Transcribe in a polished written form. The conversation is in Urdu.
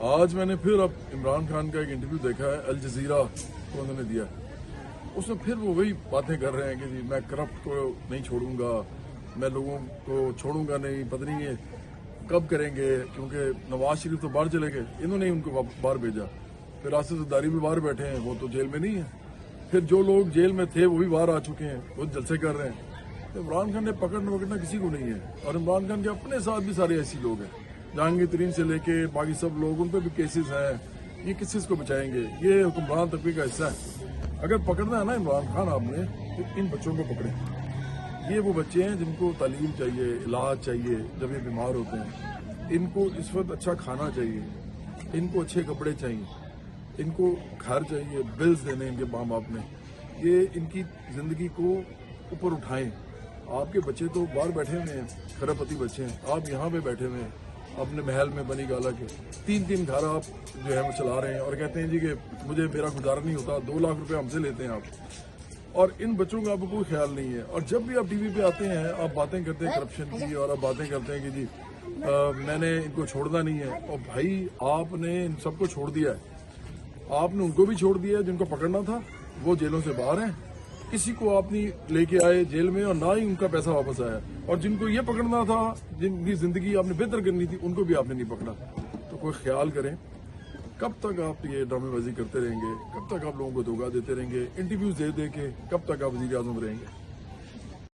آج میں نے پھر اب عمران خان کا ایک انٹرویو دیکھا ہے الجزیرہ کو انہوں نے دیا، اس میں پھر وہ وہی باتیں کر رہے ہیں کہ جی میں کرپٹ کو نہیں چھوڑوں گا، میں لوگوں کو چھوڑوں گا نہیں، پتہ نہیں ہے کب کریں گے، کیونکہ نواز شریف تو باہر چلے گئے، انہوں نے ان کو باہر بھیجا، پھر آصف زرداری بھی باہر بیٹھے ہیں، وہ تو جیل میں نہیں ہیں، پھر جو لوگ جیل میں تھے وہ بھی باہر آ چکے ہیں، وہ جلسے کر رہے ہیں۔ عمران خان نے پکڑنا کسی کو نہیں ہے، اور عمران خان کے اپنے ساتھ بھی سارے ایسی لوگ ہیں، جہانگیر ترین سے لے کے باقی سب لوگ، ان پہ بھی کیسز ہیں، یہ کس چیز کو بچائیں گے؟ یہ حکمران طبقے کا حصہ ہے۔ اگر پکڑنا ہے نا عمران خان آپ نے تو ان بچوں کو پکڑیں، یہ وہ بچے ہیں جن کو تعلیم چاہیے، علاج چاہیے جب یہ بیمار ہوتے ہیں، ان کو اس وقت اچھا کھانا چاہیے، ان کو اچھے کپڑے چاہیے، ان کو گھر چاہیے، بلز دینے ان کے ماں باپ نے، یہ ان کی زندگی کو اوپر اٹھائیں۔ آپ کے بچے تو باہر بیٹھے ہوئے ہیں، کھرب پتی بچے ہیں، آپ یہاں پہ بیٹھے ہوئے ہیں اپنے محل میں بنی گالا کے، تین گھر آپ جو ہے وہ چلا رہے ہیں اور کہتے ہیں جی کہ مجھے میرا گزارا نہیں ہوتا، 2 لاکھ روپے ہم سے لیتے ہیں آپ، اور ان بچوں کا آپ کو کوئی خیال نہیں ہے۔ اور جب بھی آپ ٹی وی پہ آتے ہیں آپ باتیں کرتے ہیں کرپشن کی، اور آپ باتیں کرتے ہیں کہ جی میں نے ان کو چھوڑنا نہیں ہے، اور بھائی آپ نے ان سب کو چھوڑ دیا ہے، آپ نے ان کو بھی چھوڑ دیا ہے جن کو پکڑنا تھا، وہ جیلوں سے باہر ہیں، کسی کو آپ نہیں لے کے آئے جیل میں، اور نہ ہی ان کا پیسہ واپس آیا، اور جن کو یہ پکڑنا تھا، جن کی زندگی آپ نے بہتر کرنی تھی، ان کو بھی آپ نے نہیں پکڑا۔ تو کوئی خیال کریں، کب تک آپ یہ ڈرامے بازی کرتے رہیں گے؟ کب تک آپ لوگوں کو دھوکہ دیتے رہیں گے؟ انٹرویوز دے کے کب تک آپ وزیر اعظم رہیں گے؟